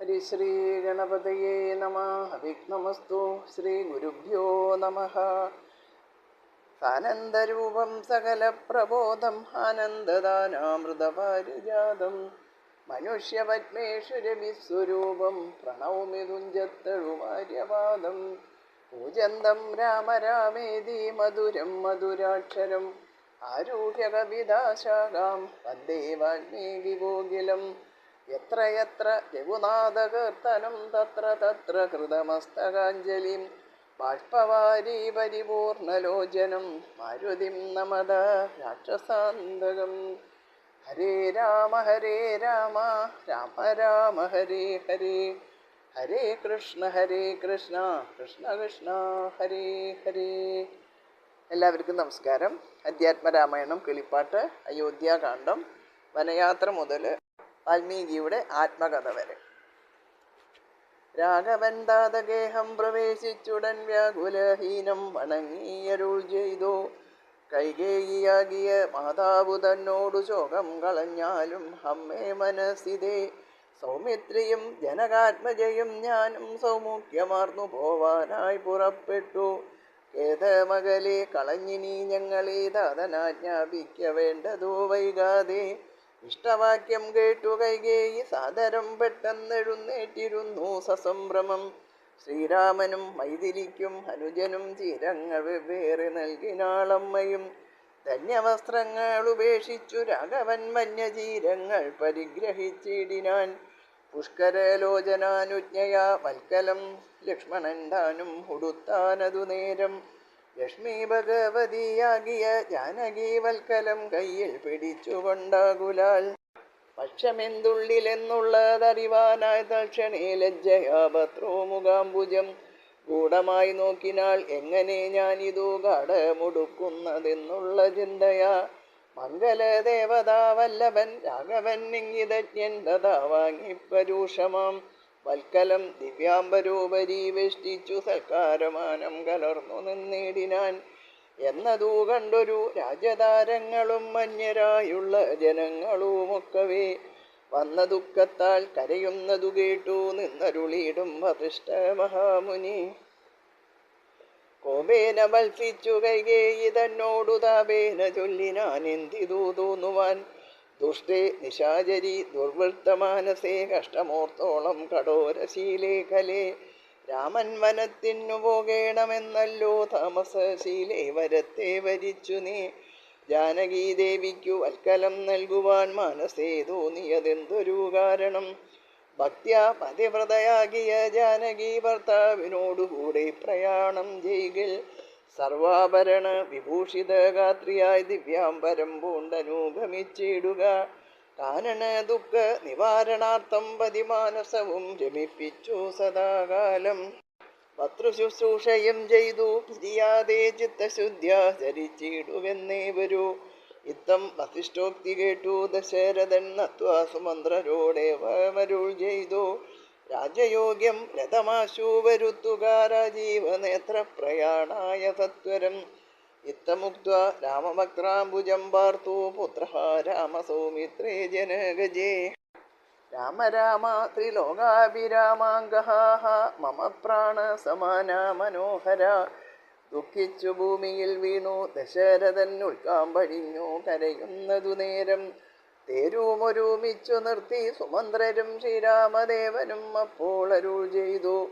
ഹരിശ്രീ ഗണപതയേ നമ. വിഘ്നമസ്തു. ശ്രീ ഗുരുഭ്യോ നമ. സാനന്ദരൂപം സകലപ്രബോധം ആനന്ദദാനാമൃതപാരിജാതം മനുഷ്യപത്മേശ്വരവിസ്വരൂപം പ്രണൗമി തുഞ്ചത്തഴുവാര്യപാദം പൂജന്തം രാമ രാമേതി മധുരം മധുരാക്ഷരം ആരൂഹ്യ കവിതാശാഖാം വന്ദേ വാൽമീകികോകിലം. യത്ര യത്ര രഘുനാഥകീർത്തനം തത്ര തത്ര കൃതമസ്തകാഞ്ജലിം ബാഷ്പവാരി പരിപൂർണലോചനം മാരുതിം നമത രാക്ഷസാന്തകം. ഹരേ രാമ രാമ രാമ ഹരേ ഹരേ, ഹരേ കൃഷ്ണ കൃഷ്ണ കൃഷ്ണ ഹരേ ഹരേ. എല്ലാവർക്കും നമസ്കാരം. അധ്യാത്മരാമായണം, കിളിപ്പാട്ട്, അയോധ്യാകാന്ഡം, വനയാത്ര മുതൽ വാൽമീകിയുടെ ആത്മകഥ വരെ. രാഘവൻ താതഗേഹം പ്രവേശിച്ചുടൻ വ്യാകുലഹീനം വണങ്ങിയരുൾ ചെയ്തു. കൈകേയിയാകിയ മാതാവു തന്നോടു ശോകം കളഞ്ഞാലും അമ്മേ മനസ്സിതേ. സൗമിത്രിയും ജനകാത്മജയും ഞാനും സൗമുഖ്യമാർന്നു പോവാനായി പുറപ്പെട്ടു. ഏതമകലെ കളഞ്ഞിനി ഞങ്ങളെ താതനാജ്ഞാപിക്ക വേണ്ടതോ വൈകാതെ. ഇഷ്ടവാക്യം കേട്ടു കൈകേയി സാദരം പെട്ടെന്നെഴുന്നേറ്റിരുന്നു സസംഭ്രമം. ശ്രീരാമനും മൈഥിലിക്കും അനുജനും ചീരങ്ങൾ വെവ്വേറെ നൽകിനാളമ്മയും. ധന്യവസ്ത്രങ്ങൾ ഉപേക്ഷിച്ചു രാഘവൻ വന്യചീരങ്ങൾ പരിഗ്രഹിച്ചിടിനാൻ. പുഷ്കരലോചനാനുജ്ഞയാ വൽക്കലം ലക്ഷ്മണൻ താനും ഉടുത്താനതു നേരം. ലക്ഷ്മി ഭഗവതിയാകിയ ജാനകി വൽക്കലം കയ്യിൽ പിടിച്ചുകൊണ്ടാകുലാൽ. പക്ഷമെന്തുള്ളിലെന്നുള്ളതറിവാനായി തൽക്ഷണേ ലജ്ജയാ ഭദ്രോമുഖാംബുജം ഗൂഢമായി നോക്കിനാൾ. എങ്ങനെ ഞാനിതു ഗാഠമുടുക്കുന്നതെന്നുള്ള ചിന്തയാ. മംഗലദേവതാ വല്ലഭൻ രാഘവൻ ഇംഗിതജ്ഞൻ തഥാ വാങ്ങിപ്പരൂഷമാം വൽക്കലം ദിവ്യാംബരോപരി വെഷ്ടിച്ചു സൽക്കാരമാനം കലർന്നു നിന്നിടിനാൻ. എന്നതു കണ്ടൊരു രാജതാരങ്ങളും മന്യരായുള്ള ജനങ്ങളുമൊക്കവേ വന്ന ദുഃഖത്താൽ കരയുന്നതു കേട്ടു നിന്നരുളിയിടും വസിഷ്ഠ മഹാമുനി. കോപേന വത്സിച്ചു കൈകേയി തന്നോടു താപേന ചൊല്ലിനാൻ എന്തിതു തോന്നുവാൻ. ദുഷ്ടേ നിശാചരി ദുർവൃത്തമാനസേ കഷ്ടമോർത്തോളം കഠോരശീലേ കലേ. രാമൻ വനത്തിനു പോകേണമെന്നല്ലോ താമസശീലേ വരത്തെ വരിച്ചു നീ. ജാനകീദേവിക്കു വൽക്കലം നൽകുവാൻ മനസ്സേ തോന്നിയതെന്തൊരു കാരണം. ഭക്ത്യാ പതിവ്രതയാകിയ ജാനകി ഭർത്താവിനോടുകൂടെ പ്രയാണം ചെയ്കിൽ. സർവാഭരണ വിഭൂഷിത ഗാത്രിയായി ദിവ്യാംബരം പൂണ്ടനുഗമിച്ചിടുക. കാനന ദുഃഖ നിവാരണാർത്ഥം പതിമാനസവും രമിപ്പിച്ചു സദാകാലം. ഭർതൃശുശ്രൂഷയും ചെയ്തു പിരിയാതെ ചിത്തശുദ്ധ്യാ ചരിച്ചിടുവെന്നേ വരൂ. ഇത്തം വസിഷ്ഠോക്തി കേട്ടു ദശരഥൻ നത്വാ സുമന്ത്രരോടേവമരുൾ ചെയ്തു. രാജയോഗ്യം രഥമാശു വരുത്തുക രാജീവനേത്ര പ്രയാണായ സത്വരം. ഇത്തമുക്ത്വാ രാമഭക്താംബുജം പാർത്തു പുത്ര രാമസൗമിത്രേ ജനഗജേ. രാമ രാമ ത്രിലോകാഭിരാമാംഗഃ മമ പ്രാണ സമാന മനോഹര. ദുഃഖിച്ചു ഭൂമിയിൽ വീണു ദശരഥൻ ഉൾക്കാമ്പഴിഞ്ഞു കരയുന്നതു നേരം. തേരുമൊരുമിച്ചു നിർത്തി സുമന്ത്രരും ശ്രീരാമദേവനും അപ്പോൾ അരുൾ ചെയ്തു.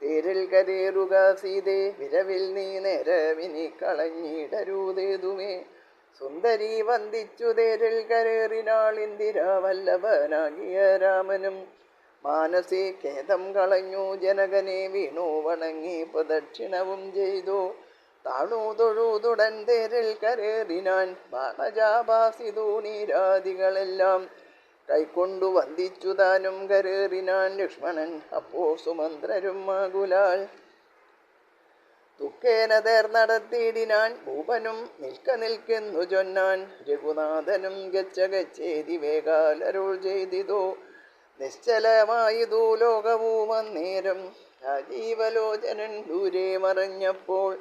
തേരിൽ കരേറുക സീതേ, വിരവിൽ നീ നേരമിനി കളഞ്ഞിടരുതേതുമേ. സുന്ദരി വന്ദിച്ചു തേരിൽ കരേറിനാൾ ഇന്ദിരാ വല്ലഭനാകിയ രാമനും. മാനസി ഖേദം കളഞ്ഞു ജനകനെ വീണു വണങ്ങി പ്രദക്ഷിണവും ചെയ്തു. താണു തൊഴുതുടൻ തേരിൽ കരേറിനാൻ ബാണജാഭാസിതു നീരാദികളെല്ലാം. കൈക്കൊണ്ടു വന്ദിച്ചു താനും കരേറിനാൻ ലക്ഷ്മണൻ അപ്പോ സുമന്ത്രരും ആകുലാൽ. ദുഃഖേന തേർ നടത്തിയിടിനാൻ ഭൂപനും നിൽക്കെന്നു ചൊന്നാൻ. രഘുനാഥനും ഗച്ഛേതി വേഗാലരുൾ ചെയ്തിതോ. നിശ്ചലമായതു ലോകവും അന്നേരം. രാജീവലോചനൻ ദൂരെ മറഞ്ഞപ്പോൾ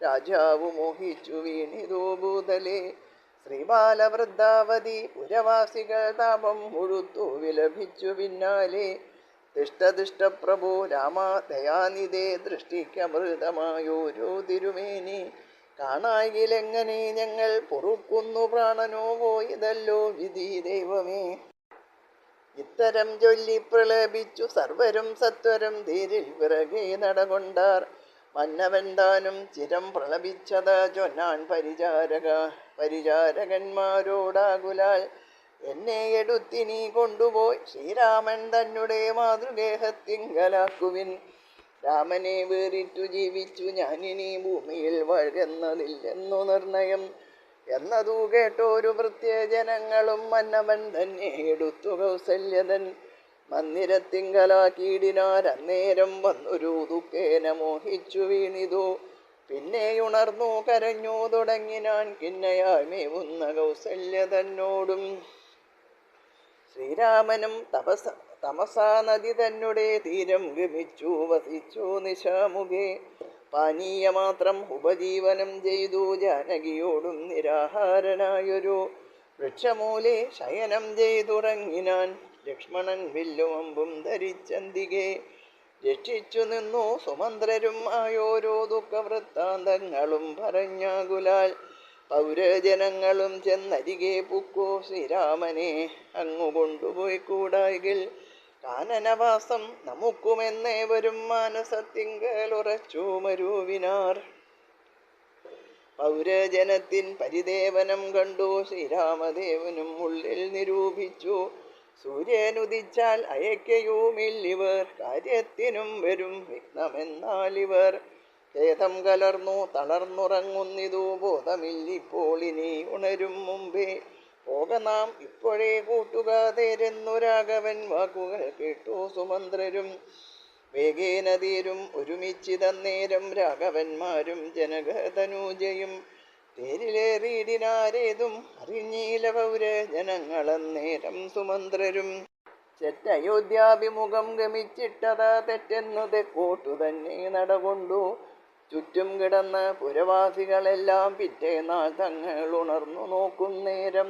രാജാവു മോഹിച്ചു വീണിതോ ഭൂതലേ. ശ്രീബാലവൃദ്ധാവതി പുരവാസികൾ താപം മുഴുത്തു വിലപിച്ചു പിന്നാലെ. തിഷ്ടതിഷ്ടപ്രഭു രാമ ദയാനിധേ ദൃഷ്ടിക്കമൃതമായോരോ തിരുമേനി കാണായിലെങ്ങനെ ഞങ്ങൾ പൊറുക്കുന്നു പ്രാണനോ പോയതല്ലോ വിധി ദൈവമേ. ഇത്തരം ചൊല്ലി പ്രലപിച്ചു സർവരും സത്വരം തേരിൽ പിറകെ നടകൊണ്ടാർ. മന്നവൻ താനും ചിരം പ്രളപിച്ചത ചൊന്നാൻ പരിചാരകന്മാരോടാകുലാൽ എന്നെ എടുത്തിനി കൊണ്ടുപോയി ശ്രീരാമൻ തന്നെ മാതൃഗേഹത്തിങ്കലാക്കുവിൻ. രാമനെ വേറിട്ടു ജീവിച്ചു ഞാനിനി ഭൂമിയിൽ വഴുകുന്നതില്ലെന്നു നിർണയം എന്നതു കേട്ടോരു പ്രത്യജനങ്ങളും മന്നവൻ തന്നെ എടുത്തു കൗസല്യതൻ മന്ദിരത്തിങ്കലാക്കിയിടിനാരന്നേരം വന്നൊരു ദുഃഖേന മോഹിച്ചു വീണിതു. പിന്നെയുണർന്നു കരഞ്ഞു തുടങ്ങിനാൻ കിന്നയായി മേവുന്ന കൗസല്യതന്നോടും. ശ്രീരാമനും തമസാ നദി തന്നെ തീരം ഗമിച്ചു വസിച്ചു നിശാമുഖേ. പാനീയമാത്രം ഉപജീവനം ചെയ്തു ജാനകിയോടും നിരാഹാരനായൊരു വൃക്ഷമൂലെ ശയനം ചെയ്തുറങ്ങിനാൻ. ലക്ഷ്മണൻ വില്ലും അമ്പും ധരിച്ചന്തികെ രക്ഷിച്ചു നിന്നു സുമന്ത്രരും ആയോരോ ദുഃഖവൃത്താന്തങ്ങളും പറഞ്ഞാകുലാൽ. പൗരജനങ്ങളും ചെന്നരികെ പുക്കോ ശ്രീരാമനെ അങ്ങു കൊണ്ടുപോയി കൂടായിൽ കാനനവാസം നമുക്കുമെന്നേവരും മാനസത്തിങ്കൽ ഉറച്ചു മരുവിനാർ. പൗരജനത്തിൻ പരിദേവനം കണ്ടു ശ്രീരാമദേവനും ഉള്ളിൽ നിരൂപിച്ചു. സൂര്യനുദിച്ചാൽ അയക്കയുമില്ലിവർ കാര്യത്തിനും വരും വിഘ്നമെന്നാലിവർ. ഖേദം കലർന്നു തളർന്നുറങ്ങുന്നിതു ബോധമില്ലിപ്പോൾ ഇനി ഉണരും മുമ്പേ. പോക നാം ഇപ്പോഴേ കൂട്ടുകാതേരെന്നു രാഘവൻ വാക്കുകൾ കേട്ടു സുമന്ത്രരും. വേഗേന തീരും ഒരുമിച്ചിതന്നേരം രാഘവന്മാരും ജനകതനൂജയും തേരിലേറിയിടിനാരേതും അറിഞ്ഞീല പൗരജനങ്ങളന്നേരം സുമന്ത്രരും. ചെറ്റയോധ്യാഭിമുഖം ഗമിച്ചിട്ടതാ തെറ്റെന്നു തെക്കോട്ടു തന്നെ നടകൊണ്ടു. ചുറ്റും കിടന്ന പുരവാസികളെല്ലാം പിറ്റേനാൾ തങ്ങൾ ഉണർന്നു നോക്കുന്നേരം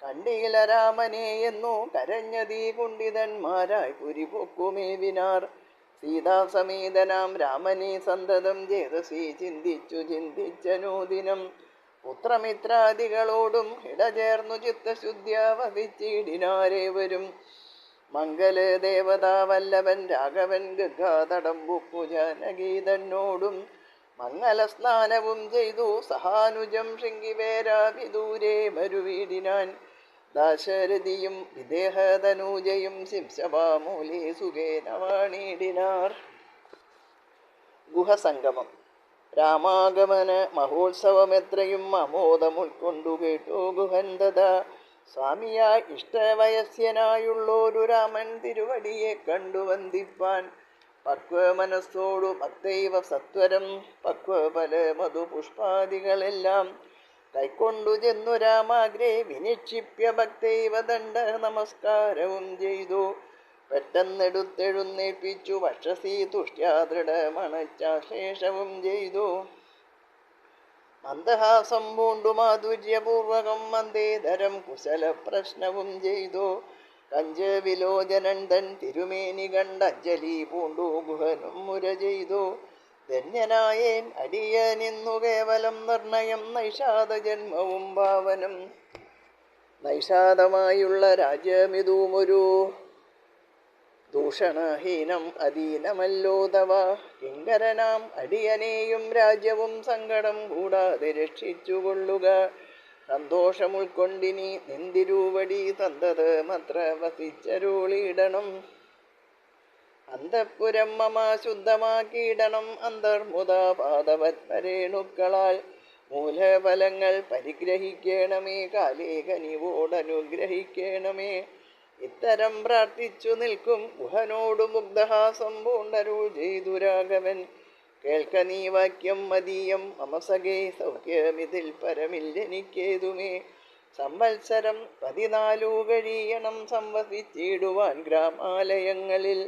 കണ്ടീല രാമനെ എന്നു കരഞ്ഞതീ കുണ്ഠിതന്മാരായി പുരി പൊക്കുമേവിനാർ. സീതാസമേതനാം രാമനെ സന്തതം ചേതസി ചിന്തിച്ചനൂദിനം പുത്രമിത്രാദികളോടും ഇടചേർന്നു ചിത്തശുദ്ധ്യാ വസിച്ചിടിനാരേവരും. മംഗലദേവതാവല്ലവൻ രാഘവൻ ഗംഗാതടംബുക്കു ജാനകീതന്നോടും മംഗലസ്നാനവും ചെയ്തു സഹാനുജം ശൃംഗിവേരാഭിദൂരെ മരുവീടിനാൻ. ദാശരഥിയും വിദേഹതനൂജയും ശിംശവാമൂലേ സുഖേന വാണിടിനാർ. ഗുഹസംഗമം. രാമാഗമന മഹോത്സവമെത്രയും ആമോദം ഉൾക്കൊണ്ടു കേട്ടു ഗുഹൻ തഥാ. സ്വാമിയായി ഇഷ്ടവയസ്യനായുള്ളൊരു രാമൻ തിരുവടിയെ കണ്ടു വന്ദിപ്പാൻ. പക്വമനസ്സോടു ഭക്തൈവ സത്വരം പക്വഫല മധുപുഷ്പാദികളെല്ലാം കൈക്കൊണ്ടു ചെന്നു രാമാഗ്രേ വിനിക്ഷിപ്യ ഭക്തൈവ ദണ്ഡ നമസ്കാരവും ചെയ്തു. പെട്ടെന്നെടുത്തെഴുന്നേൽപ്പിച്ചു വക്ഷസി തുഷ്ട്യാ ദൃഢമണച്ചാശേഷവും ചെയ്തു. മന്ദഹാസം പൂണ്ടു മാധുര്യപൂർവകം മന്ദേതരം കുശല പ്രശ്നവും ചെയ്തു. കഞ്ചവിലോചനൻ തൻ തിരുമേനി കണ്ടഞ്ജലി പൂണ്ടു ഗുഹനും മുര ചെയ്തു. ധന്യനായേൻ അടിയനിന്നു കേവലം നിർണയം നൈഷാദ ജന്മവും ഭാവനം. നൈഷാദമായുള്ള രാജ്യമിതുമൊരു ദൂഷണഹീനം അധീനമല്ലോ തവ. കിങ്കരനാം അടിയനെയും രാജ്യവും സങ്കടം കൂടാതെ രക്ഷിച്ചുകൊള്ളുക. സന്തോഷം ഉൾക്കൊണ്ടിനി നിന്തിരുവടി തന്തതമത്ര വസിച്ചരുളിയിടണം. അന്തഃപുരം മമ ശുദ്ധമാക്കിയിടണം അന്തർമുദാ പാദവത്മരേണുക്കളാൽ. മൂലഫലങ്ങൾ പരിഗ്രഹിക്കണമേ കാലേ കനിവോടനുഗ്രഹിക്കണമേ. ഇത്തരം പ്രാർത്ഥിച്ചു നിൽക്കും ഗുഹനോടു മുഗ്ധഹാസം പൂണ്ടരുൾ ചെയ്തു രാഘവൻ. കേൾക്ക നീ വാക്യം മതീയം മമസഖേ സൗഖ്യമിതിൽ പരമില്ലെനിക്കേതുമേ. സംവത്സരം 14 കഴിയണം സംവസിച്ചിടുവാൻ ഗ്രാമാലയങ്ങളിൽ.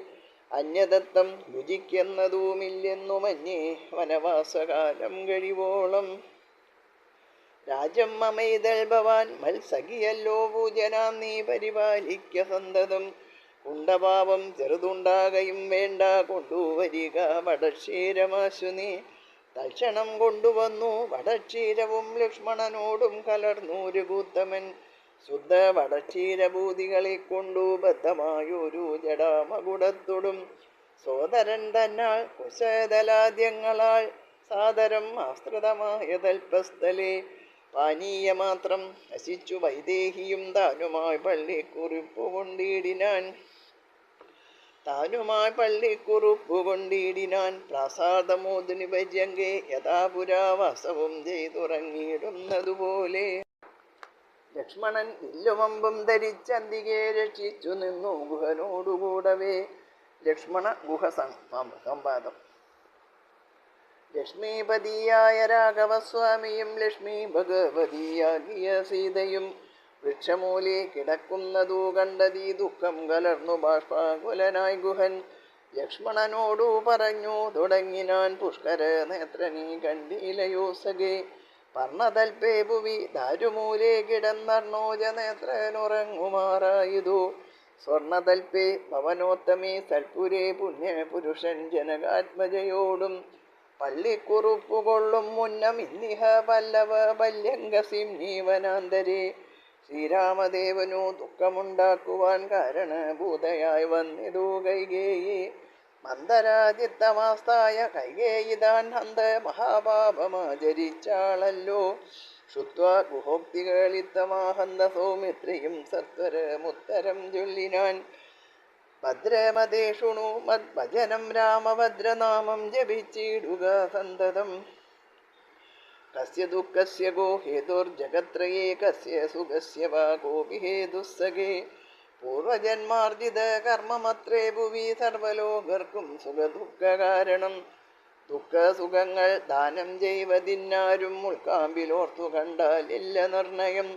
അന്യദത്തം രുചിക്കുന്നതുമില്ലെന്നു മഞ്ഞേ വനവാസകാലം കഴിവോളം. രാജം മമൈതൽ ഭവാൻ മത്സഖിയല്ലോ പൂജനാം നീ പരിപാലിക്ക സന്തതം. കുണ്ടപാപം ചെറുതുണ്ടാകയും വേണ്ട, കൊണ്ടുവരിക വടക്ഷീരമാശു നീ. തൽക്ഷണം കൊണ്ടുവന്നു വടക്ഷീരവും ലക്ഷ്മണനോടും കലർന്നു രഘുത്തമൻ. ശുദ്ധ വടക്ഷീരഭൂതികളെ കൊണ്ടു ബദ്ധമായൊരു ജടാമകുടത്തൊടും സോദരൻ തന്നാൽ കുശതലാദ്യങ്ങളാൽ സാദരം ആശ്രിതമായ തൽപ്പസ്ഥലെ പാനീയമാത്രം നശിച്ചു വൈദേഹിയും താനുമായി പള്ളിക്കുറിപ്പുകൊണ്ടിടിനാൻ പ്രാസാദമോദിനി പര്യങ്കെ യഥാപുരാവാസവും ചെയ്തുറങ്ങിയിടുന്നതുപോലെ. ലക്ഷ്മണൻ വില്ലുമമ്പും ധരിച്ചന്തികെ രക്ഷിച്ചു നിന്നു ഗുഹനോടുകൂടവേ. ലക്ഷ്മണ ഗുഹ സംവാദം. ലക്ഷ്മീപതിയായ രാഘവസ്വാമിയും ലക്ഷ്മി ഭഗവതിയാകിയ സീതയും വൃക്ഷമൂലി കിടക്കുന്നതു കണ്ടതീ ദുഃഖം കലർന്നു ബാഷ്പാകുലനായി ഗുഹൻ. ലക്ഷ്മണനോടു പറഞ്ഞു തുടങ്ങിനാൻ, പുഷ്കര നേത്രനീ കണ്ടീലയോ സഖേ. പർണതൽപേ ഭുവി ദാരുമൂലേ കിടന്നർണോജ നേത്രനുറങ്ങുമാറായതു. സ്വർണതൽപേ ഭവനോത്തമേ സൽപുരേ പുണ്യപുരുഷൻ ജനകാത്മജയോടും പള്ളിക്കുറുപ്പുകൊള്ളും മുന്നം ഇന്നിഹ പല്ലവ പല്യങ്കസിംനീവനാന്തരേ. ശ്രീരാമദേവനു ദുഃഖമുണ്ടാക്കുവാൻ കാരണഭൂതയായി വന്നിതു കൈകേയി. മന്ദരാജിത്തമാസ്തായ കൈകേയിതാൻ ഹന്ത മഹാപാപമാചരിച്ചാളല്ലോ. ശ്രുത്വാ ഗുഹോക്തികളിത്തമാഹന്ത സൗമിത്രിയും സത്വരമുത്തരം ചൊല്ലിനാൻ. ഭദ്രമതേ ശൃണു മദ്ഭജനം രാമഭദ്രനാമം ജപിച്ചിടുക സന്തതം. കസ്യ ദുഃഖസ്യ ഗോ ഹേതുർജഗത്രയേ കസ്യ സുഖസ്യ വാ കോപി ഹേതുസ്സഖേ. പൂർവജന്മാർജിത കർമ്മമത്രേ ഭുവി സർവലോകർക്കും സുഖദുഃഖ കാരണം. ദുഃഖസുഖങ്ങൾ ദാനം ചെയ്വതിന്നാരും ഉൾക്കാമ്പിലോർത്തു കണ്ടാൽ ഇല്ല നിർണയം.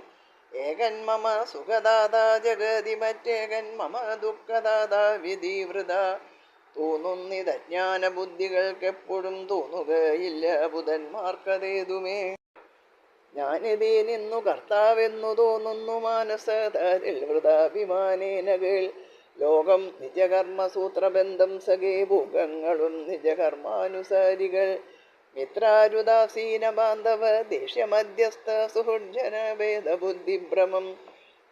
ഏകൻ മമ സുഖദാതാ ജഗതി മറ്റേകൻ മമ ദുഃഖദാതാ വിധിവൃത. തോന്നുന്നിതജ്ഞാന ബുദ്ധികൾക്കെപ്പോഴും തോന്നുകയില്ല ബുധന്മാർക്കതേതുമേ. ഞാനിതേ നിന്നു കർത്താവെന്നു തോന്നുന്നു മാനസതാരിൽ വൃതാഭിമാനേനകൾ. ലോകം നിജകർമ്മസൂത്രബന്ധം സഖേ, ഭൂഖങ്ങളും നിജകർമാനുസാരികൾ. മിത്രാരുദാസീന ബാന്ധവ ദേഷ്യമധ്യസ്ഥ സുഹൃജന ഭേദബുദ്ധിഭ്രമം.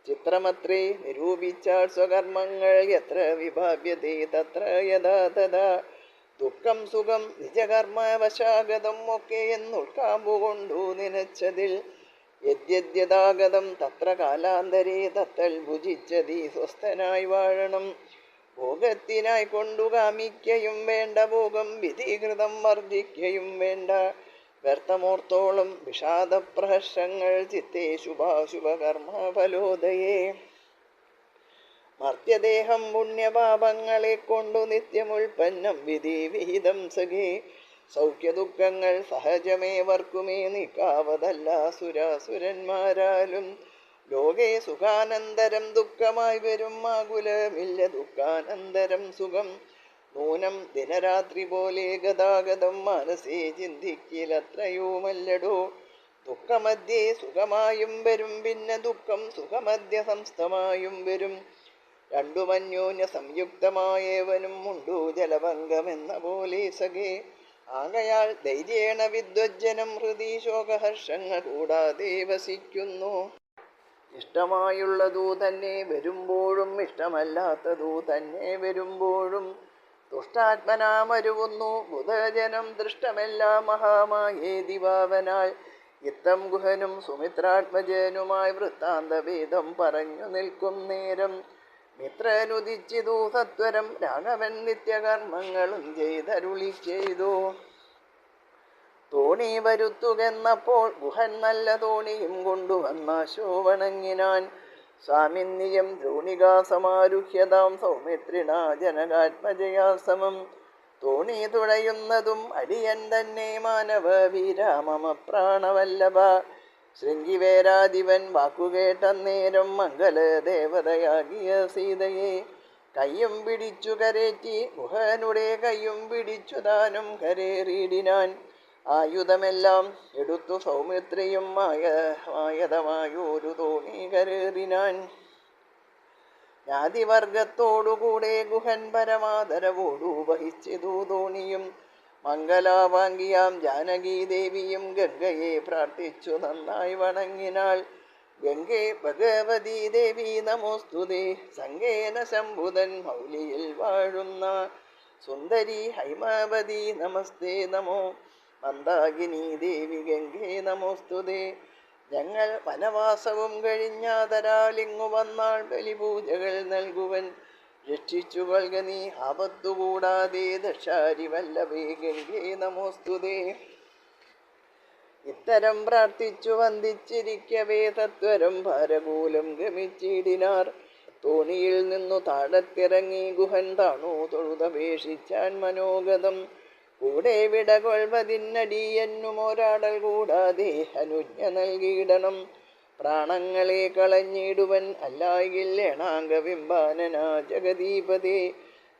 ചിത്രമത്രേ നിരൂപിച്ചാൽ സ്വകർമ്മങ്ങൾ എത്ര വിഭാവ്യതേ തത്ര യഥാ തഥാ. ദുഃഖം സുഖം നിജകർമ്മവശാഗതം ഒക്കെ എന്നുൾക്കാമ്പുകൊണ്ടു നനച്ചതിൽ. യദ്യദ്യതാഗതം തത്ര കാലാന്തരേ തത്തൽ ഭുജിച്ചതീ സ്വസ്ഥനായി വാഴണം. ഭോഗത്തിനായി കൊണ്ടു കാമിക്കയും വേണ്ട, ഭോഗം വിധികൃതം വർജിക്കയും വേണ്ട. വ്യർത്ഥമോർത്തോളം വിഷാദപ്രഹർഷങ്ങൾ ചിത്തേ ശുഭാശുഭകർമ്മ ഫലോദയേ. മർത്യദേഹം പുണ്യപാപങ്ങളെ കൊണ്ടു നിത്യമുൽപ്പന്നം വിധി വിഹിതം സഖേ. സൗഖ്യദുഃഖങ്ങൾ സഹജമേവർക്കുമേ നീക്കാവതല്ല സുരാസുരന്മാരാലും. ലോകേ സുഖാനന്തരം ദുഃഖമായി വരും, ആകുലമില്ല ദുഃഖാനന്തരം സുഖം. നൂനം ദിനരാത്രി പോലെ ഗതാഗതം മനസ്സേ ചിന്തിക്കിലത്രയുമല്ലടോ. ദുഃഖമധ്യേ സുഖമായും വരും, പിന്നെ ദുഃഖം സുഖമധ്യ സംസ്ഥമായും വരും. രണ്ടുമന്യോന്യ സംയുക്തമായവനും ഉണ്ടു ജലഭംഗമെന്ന പോലെ സഖേ. ആകയാൽ ധൈര്യേണ വിദ്വജ്ജനം ഹൃദി ശോകഹർഷങ്ങൾ കൂടാതെ വസിക്കുന്നു. ഇഷ്ടമായുള്ളതു തന്നെ വരുമ്പോഴും ഇഷ്ടമല്ലാത്തതു തന്നെ വരുമ്പോഴും ദുഷ്ടാത്മനാമരുവുന്നു ബുധജനം ദൃഷ്ടമെല്ലാം മഹാമായേ ദിവാവനാൽ. ഇത്തം ഗുഹനും സുമിത്രാത്മജനുമായി വൃത്താന്തഭേദം പറഞ്ഞു നിൽക്കും നേരം മിത്രനുദിച്ചിതു സത്വരം. രാഘവൻ നിത്യകർമ്മങ്ങളും ചെയ്തരുളി ചെയ്തു. തോണി വരുത്തുകെന്നപ്പോൾ ഗുഹൻ നല്ല തോണിയും കൊണ്ടുവന്നാശോ വണങ്ങിനാൻ. സ്വാമിന്യം ദ്രോണികാസമാരുഹ്യതാം സൗമിത്രിണാ ജനകാത്മജയാസമം. തോണി തുഴയുന്നതും അടിയൻ തന്നെ മാനവ വീര മമ പ്രാണവല്ലഭ. ശൃംഗിവേരാധിപൻ വാക്കുകേട്ടന്നേരം മംഗലദേവതയാകിയ സീതയെ കയ്യും പിടിച്ചു കരേറ്റി ഗുഹനുടെ കയ്യും പിടിച്ചു താനും കരേറിയിടിനാൻ. ആയുധമെല്ലാം എടുത്തു സൗമിത്രിയും മായതമായൊരു തോണി കരേറിനാൻ. ജ്ഞാതിവർഗത്തോടുകൂടെ ഗുഹൻ പരമാദരവോടു വഹിച്ചിതു തോണിയും മംഗലാവാങ്കിയാം ജാനകീ ദേവിയും ഗംഗയെ പ്രാർത്ഥിച്ചു നന്നായി വണങ്ങിനാൾ. ഗംഗേ ഭഗവതി ദേവി നമോസ്തുതേ, സംഗേന ശംഭുതൻ മൗലിയിൽ വാഴുന്ന സുന്ദരി ഹൈമാവതി നമസ്തേ നമോ, മന്ദാകിനി ദേവി ഗംഗേ നമോസ്തുതേ. ഞങ്ങൾ വനവാസവും കഴിഞ്ഞാതരാലിങ്ങു വന്നാൾ ബലിപൂജകൾ നൽകുവൻ, രക്ഷിച്ചു കൊൽക നീ ആപത്തുകൂടാതെ ദക്ഷാരി വല്ലഭേ ഗംഗേ നമോസ്തുതേ. ഇത്തരം പ്രാർത്ഥിച്ചു വന്ദിച്ചിരിക്കവേ തത്വരം ഭാരകൂലം ഗമിച്ചിടിനാർ. തോണിയിൽ നിന്നു താഴത്തിറങ്ങി ഗുഹൻ താണു തൊഴുതപേക്ഷിച്ചാൻ മനോഗതം. കൂടെ വിടകൊൾവതിന്നടിയെന്നുമൊരാടൽ കൂടാതെ അനുജ്ഞ നൽകിയിടണം. പ്രാണങ്ങളെ കളഞ്ഞിടുവൻ അല്ലായില്ലേണാംഗവിംബാനനാ ജഗദീപതേ.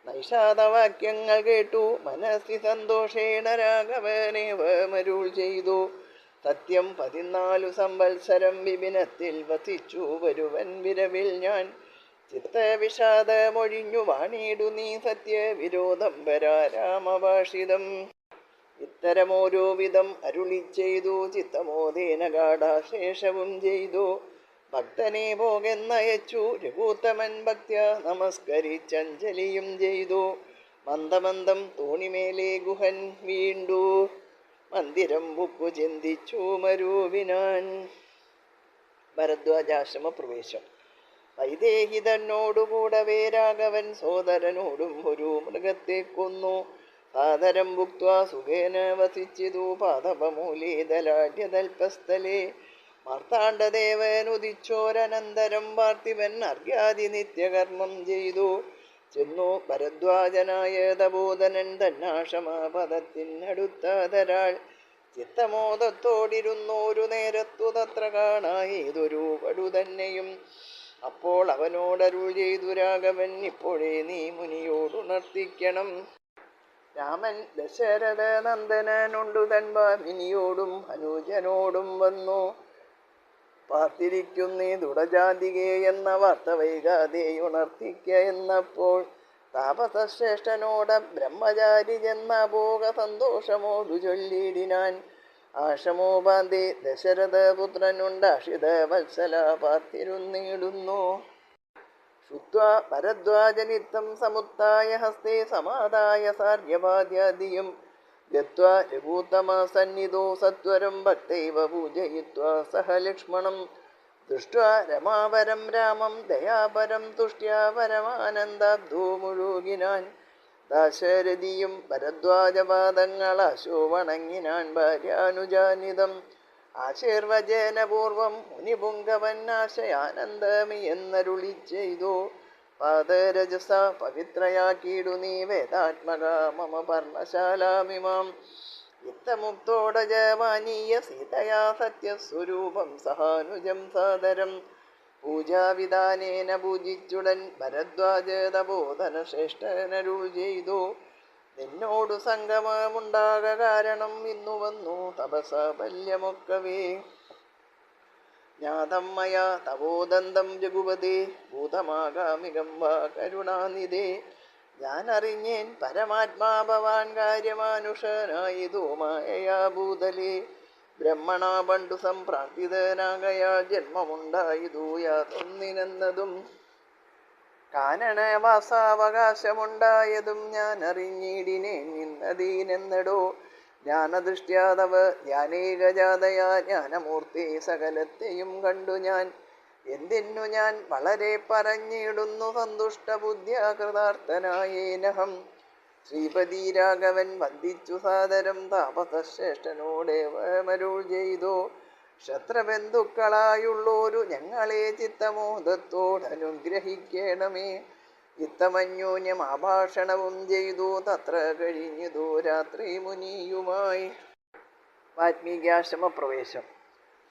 നൈഷാദവാക്യങ്ങൾ കേട്ടു മനസ്സി സന്തോഷേണ രാഘവനേവമരുൾ ചെയ്തു. സത്യം 14 സംവത്സരം വിപിനത്തിൽ വസിച്ചു വരുവൻ വിരവിൽ ഞാൻ. ചിത്തവിഷാദമൊഴിഞ്ഞു വാണിടു നീ സത്യവിരോധം പരാരാമഭാഷിതം. ഇത്തരമോരോ വിധം അരുളി ചെയ്തു ചിത്തമോദേന ഗാഢാശേഷവും ചെയ്തു. ഭക്തനെ പോകെന്നയച്ചു രഘുത്തമൻ ഭക്ത്യ നമസ്കരിച്ചഞ്ജലിയും ചെയ്തു. മന്ദമന്ദം തോണിമേലെ ഗുഹൻ വീണ്ടു മന്ദിരം ബുക്കു ചിന്തിച്ചു മരുവിനാൻ. ഭരദ്വാജാശ്രമ പ്രവേശം. വൈദേഹി തന്നോടുകൂടവേ രാഘവൻ സോദരനോടും ഒരു മൃഗത്തെ കൊന്നു. സാദരം ഭുക്ത്വാ സുഖേന വസിച്ചിതു പാദപമൂലീതലാഢ്യതൽപസ്ഥലേ. മാർത്താണ്ഡദേവൻ ഉദിച്ചോരനന്തരം പാർത്ഥിവൻ അർഘ്യാദി നിത്യകർമ്മം ചെയ്തു. ചെന്നു ഭരദ്വാജനായ തപോധനൻ തന്നാശ്രമപദത്തിനടുത്തതരാൾ. ചിത്തമോദത്തോടിരുന്നോരു നേരത്തു തത്ര കാണായതൊരു പടു തന്നെയും. അപ്പോൾ അവനോടരുൾ ചെയ്തു രാഘവൻ, ഇപ്പോഴേ നീ മുനിയോടുണർത്തിക്കണം. രാമൻ ദശരഥ നന്ദനനുണ്ടു തൻഭാമിനിയോടും അനുജനോടും വന്നു. പാർത്തിരിക്കുന്നേ ദുടജാതികെ എന്ന വാർത്ത വൈകാതെ ഉണർത്തിക്ക എന്നപ്പോൾ താപസശ്രേഷ്ഠനോട ബ്രഹ്മചാരി ചെന്ന ഭോഗ സന്തോഷമോടു ചൊല്ലിടിനാൻ. ആശമോപാന്തേ ദശരഥപുത്രനുണ്ടാഷിത വത്സല പാർത്തിരുന്നിടുന്നു. ശ്രുത്വാ ഭരദ്വാജനിത്തം സമുത്തായ ഹസ്തേ സമാദായ സാർഗ്യവാദ്യാദിയും ഗത്വാ രഘൂത്തമ സന്നിധോ സത്വരം ഭക്തൈവ പൂജയിത്വാ സഹ ലക്ഷ്മണം. ദൃഷ്ട്വാ രമാവരം രാമം ദയാപരം തുഷ്ട്യാ പരമാനന്ദാബ്ധോ മുഴുകിനാൻ. ദാശരഥിയും ഭരദ്വാജപാദങ്ങളാശോ വണങ്ങിനാൻ ഭാര്യാനുജാനിതം. ആശീർവചനപൂർവം മുനിപുങ്കവൻ ആശയാനന്ദമി എന്നരുളി ചെയ്തു. പാദരജസ പവിത്രയാക്കിയിടു നീ വേദാത്മക മമ പർണശാലാമിമാം. യുക്തമുക്തോടജമാനീയ സീതയാ സത്യസ്വരൂപം സഹാനുജം സാദരം. പൂജാവിധാനേന പൂജിച്ചുടൻ ഭരദ്വാജ തപോധന ശ്രേഷ്ഠനരുൾ ചെയ്തു. നിന്നോടു സംഗമമുണ്ടാക കാരണം ഇന്നു വന്നു തപസബല്യമൊക്കവേ. ജ്ഞാതം മയാ തപോദന്തം രഘുപതേ ഭൂതമാകാമികം വാ കരുണാനിധേ. ഞാൻ അറിഞ്ഞേൻ പരമാത്മാ ഭവാൻ കാര്യമാനുഷനായിതോ മായയാ ഭൂതലേ. ബ്രഹ്മണ പണ്ടു സംപ്രാർത്ഥിതനാകയാ ജന്മമുണ്ടായതു യാതൊന്നിനെന്നതും. കാനനവാസാവകാശമുണ്ടായതും ഞാൻ അറിഞ്ഞിടിനേൻ നിന്നതീനെന്നടോ. ജ്ഞാനദൃഷ്ട്യാതവ ധ്യാനേകജാതയാ ജ്ഞാനമൂർത്തി സകലത്തെയും കണ്ടു ഞാൻ. എന്തിനു ഞാൻ വളരെ പറഞ്ഞിടുന്നു സന്തുഷ്ടബുദ്ധ്യാ കൃതാർത്ഥനായേനഹം. ശ്രീപതി രാഘവൻ വന്ദിച്ചു സാദരം താപസശ്രേഷ്ഠനോടേവമരുൾ ചെയ്തു. ശത്രുബന്ധുക്കളായുള്ളോരു ഞങ്ങളെ ചിത്തമോദത്തോടനുഗ്രഹിക്കണമേ. ഇത്തമന്യോന്യം ആഭാഷണവും ചെയ്തു തത്ര കഴിഞ്ഞതു രാത്രി മുനിയുമായി. വാൽമീകാശ്രമ പ്രവേശം.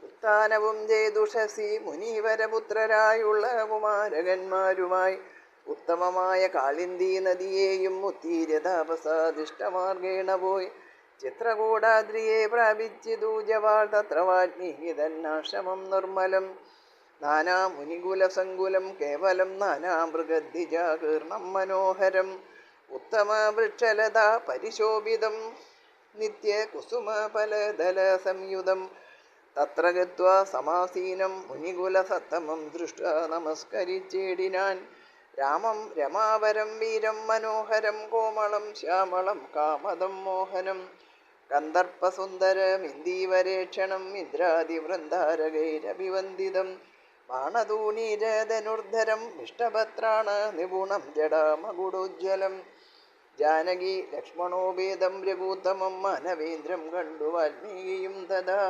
ഉത്ഥാനവും ചെയ്തു ശശി മുനീവരപുത്രരായുള്ള കുമാരകന്മാരുമായി ഉത്തമമായ കാളിന്തി നദിയെയും മുത്തീര്യ താപസാദിഷ്ടമാർഗേണ പോയി ചിത്രകൂടാദ്രിയെ പ്രാപിച്ചിതു ജവാൾ. തത്ര വാൽമീകി തന്നാശ്രമം നിർമ്മലം. നാനാ മുനികുലസങ്കുലം കേവലം നാനാ മൃഗദ്വിജാകീർണം മനോഹരം ഉത്തമ വൃക്ഷലതാ പരിശോഭിതം നിത്യ കുസുമ ഫലദല സംയുതം തത്ര ഗത്വാ സമാസീനം മുനികുലസത്തമം ദൃഷ്ട്വാ നമസ്കരിച്ചേടിനാൻ രാമം രമാവരം വീരം മനോഹരം കോമളം ശ്യാമളം കാമദം മോഹനം കന്ദർപ്പസുന്ദരമിന്ദീവരേക്ഷണം ഇന്ദ്രാദിവൃന്ദാരകൈരഭിവന്ദിതം ബാണതൂണീരധനുർധരം ഇഷ്ടഭത്രാണ നിപുണം ജടാമകുടോജ്വലം ജാനകി ലക്ഷ്മണോപേതം രഘൂത്തമം മാനവേന്ദ്രം കണ്ടു വാൽമീകിയും തഥാ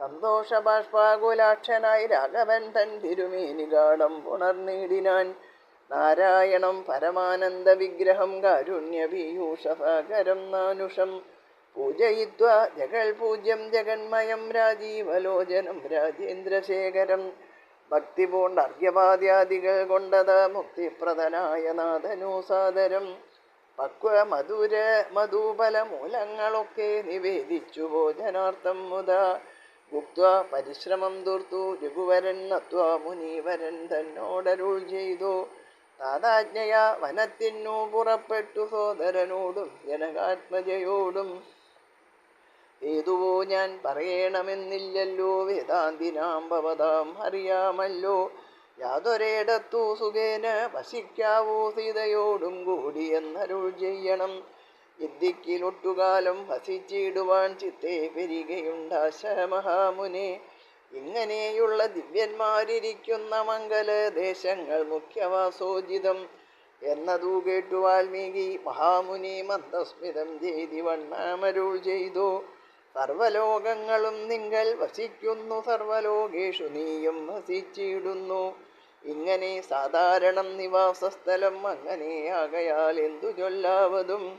സന്തോഷബാഷ്പാകുലാക്ഷനായി രാഘവൻ തൻ തിരുമേനികാടം പുണർനീടിനാൻ നാരായണം പരമാനന്ദ വിഗ്രഹം കാരുണ്യപീയൂഷസാഗരം നാനുഷം പൂജയിത്വാ ജഗൽ പൂജ്യം ജഗന്മയം രാജീവലോചനം രാജേന്ദ്രശേഖരം ഭക്തി പൂണ്ടർഘ്യപാദ്യാദികൾ കൊണ്ടത് മുക്തിപ്രദനായ നാഥനൂസാദരം പക്വ മധുര മധുബല മൂലങ്ങളൊക്കെ നിവേദിച്ചു ഭോജനാർത്ഥം മുതാ ഭുക്ത്വാ പരിശ്രമം തീർത്തു രഘുവരൻ നത്വാ മുനീവരൻ തന്നോടരുൾ ചെയ്തു താതാജ്ഞയ വനത്തിനു പുറപ്പെട്ടു സോദരനോടും ജനകാത്മജയോടും ഏതുവോ ഞാൻ പറയണമെന്നില്ലല്ലോ വേദാന്തിനാം ഭവതാം അറിയാമല്ലോ യാതൊരിടത്തു സുഖേന വസിക്കാവൂ സീതയോടും കൂടി എന്നരുൾ ചെയ്യണം ഇദ്ദിക്കിലൊട്ടുകാലം വസിച്ചിടുവാൻ ചിത്തെ വരികയുണ്ടാശ മഹാമുനെ ഇങ്ങനെയുള്ള ദിവ്യന്മാരിയ്ക്കുന്ന മംഗലദേശങ്ങൾ മുഖ്യവാസോചിതം എന്നതു കേട്ടു വാൽമീകി മഹാമുനി മന്ദസ്മിതം ചെയ്തി വണ്ണമരുൾ ചെയ്തു സർവലോകങ്ങളും നിങ്ങൾ വസിക്കുന്നു സർവലോകേഷു നീയും വസിച്ചിടുന്നു ഇങ്ങനെ സാധാരണം നിവാസസ്ഥലം അങ്ങനെയാകയാൽ എന്തു ചൊല്ലാവതും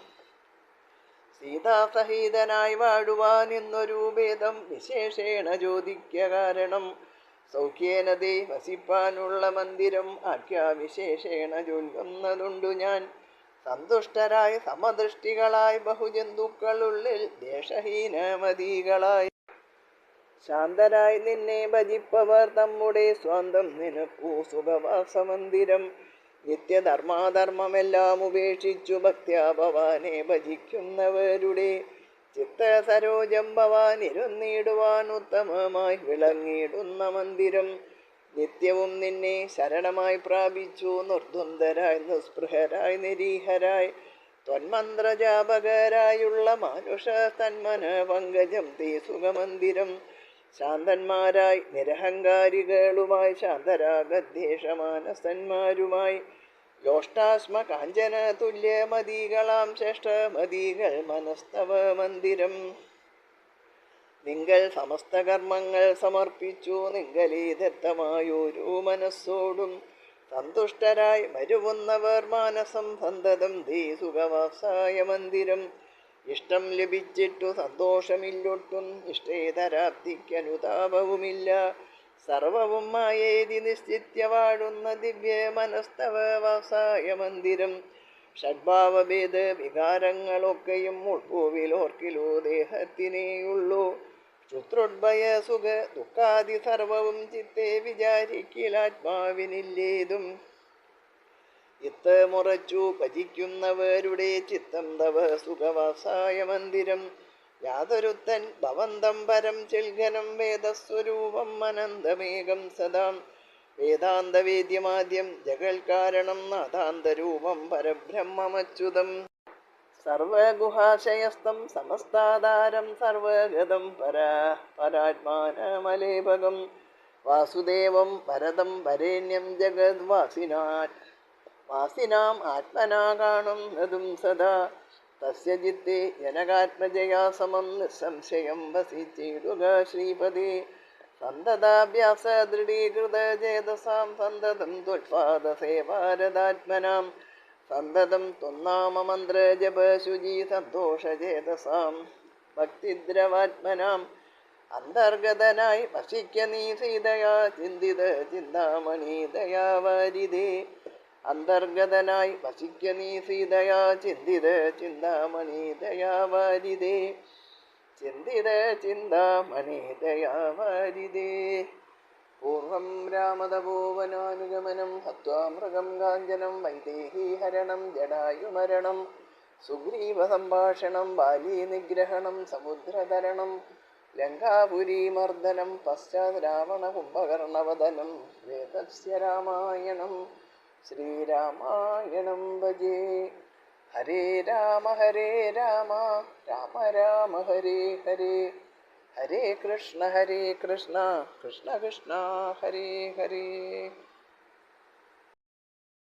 സീതാസഹിതനായി വാഴുവാൻ എന്നൊരു ഭേദം വിശേഷേണ ചോദിക്ക കാരണം സൗഖ്യേനതേ വസിപ്പാനുള്ള മന്ദിരം ആഖ്യാവിശേഷേണ ചൊല്ലുന്നതുണ്ടു ഞാൻ സന്തുഷ്ടരായി സമദൃഷ്ടികളായി ബഹുജന്തുക്കളുള്ളിൽ ദേശഹീനമതികളായി ശാന്തരായി നിന്നെ ഭജിപ്പവർ നമ്മുടെ സ്വാന്തം നിനക്കൂ സുഖവാസമന്ദിരം നിത്യധർമാധർമ്മമെല്ലാം ഉപേക്ഷിച്ചു ഭക്ത്യാ ഭവാനെ ഭജിക്കുന്നവരുടെ ചിത്തസരോജം ഭവാൻ ഇരുന്നിടുവാൻ ഉത്തമമായി വിളങ്ങിയിടുന്ന മന്ദിരം നിത്യവും നിന്നെ ശരണമായി പ്രാപിച്ചു നിർദ്വന്ദ്വരായി നിസ്പൃഹരായി നിരീഹരായി ത്വന്മന്ത്രജാപകരായുള്ള മാനുഷ തന്മന പങ്കജം തേ സുഖമന്ദിരം ശാന്തന്മാരായി നിരഹങ്കാരികളുമായി ശാന്തരാഗദ്വേഷമാനസന്മാരുമായി ലോഷ്ടാശ്മ കാഞ്ചന തുല്യമതികളാം ശ്രേഷ്ഠമതികൾ മനസ്തവ മന്ദിരം നിങ്ങൾ സമസ്ത കർമ്മങ്ങൾ സമർപ്പിച്ചു നിങ്കലീദത്തമായൊരു മനസ്സോടും സന്തുഷ്ടരായി വരുവുന്നവർ മാനസം സന്തതം ധീ സുഖവാസായ മന്ദിരം ഇഷ്ടം ലഭിച്ചിട്ടു സന്തോഷമില്ലൊട്ടും ഇഷ്ടേതരാപ്തിക്കനുതാപവുമില്ല സർവവും മായേതി നിശ്ചിത്യ വാഴുന്ന ദിവ്യ മനസ്തവ വാസായ മന്ദിരം ഷഡ്ഭാവഭേദ വികാരങ്ങളൊക്കെയും ഉൾപ്പൂവിലോർക്കിലോ ദേഹത്തിനേയുള്ളൂ ശുത്രുദ്ഭയ സുഖ ദുഃഖാദി സർവവും ചിത്തെ വിചാരിക്കലാത്മാവിനില്ലേതും ഇത്ത് മുറച്ചു ഭജിക്കുന്നവരുടെ ചിത്തം തവ സുഖവാസായ മന്ദിരം യാതൊരുത്തൻ ഭവന്തം പരം ചിൽഘനം വേദസ്വരൂപം അനന്തമേകം സദാം വേദാന്തവേദ്യമാദ്യം ജഗൽക്കാരണം നാഥാന്തരൂപം പരബ്രഹ്മമച്യുതം സർവഗുഹാശയസ്ഥം സമസ്താധാരം സർവഗതം പരാത്മാനമലേപകം വാസുദേവം ഭരതം വരേണ്യം വാസിനാം ആത്മനാ കാണും നതും സദാ തസ്യ ചിത്തെ ജനകാത്മജയാ സമം നിസ്സംശയം വസിച്ചിടുക ശ്രീപദേ സന്തതാഭ്യാസ ദൃഢീകൃത ചേതസാം സന്തതം ത്വൽപാദസേവാരതാത്മനാം സന്തതം ത്വന്നാമമന്ത്ര ജപ ശുചി സന്തോഷചേതസാം ഭക്തിദ്രവാത്മനാം അന്തർഗതനായി വസിക്ക നീ സീതയാ ചിന്തിത ചിന്താമണി ദയാവാരിതേ അന്തർഗതനായി വസിക്ക നീ സീതയാ ചിന്തിത ചിന്താമണി ദയാവാരിതേ ചിന്തിത ചിന്താമണി ദയാവാരിതേ. പൂർവം രാമതപോവനാനുഗമനം ഹത്വാ മൃഗം കാഞ്ചനം വൈദേഹീഹരണം ജടായുമരണം സുഗ്രീവസംഭാഷണം ബാലീനിഗ്രഹണം സമുദ്രതരണം ലങ്കാപുരീമർദ്ദനം പശ്ചാത് രാവണകുംഭകർണവദനം വേദസ്യ രാമായണം ശ്രീരാമായണം ഭജേ. ഹരേ രാമ രാമ രാമ ഹരേ ഹരേ, ഹരേ കൃഷ്ണ കൃഷ്ണ കൃഷ്ണ ഹരേ ഹരേ.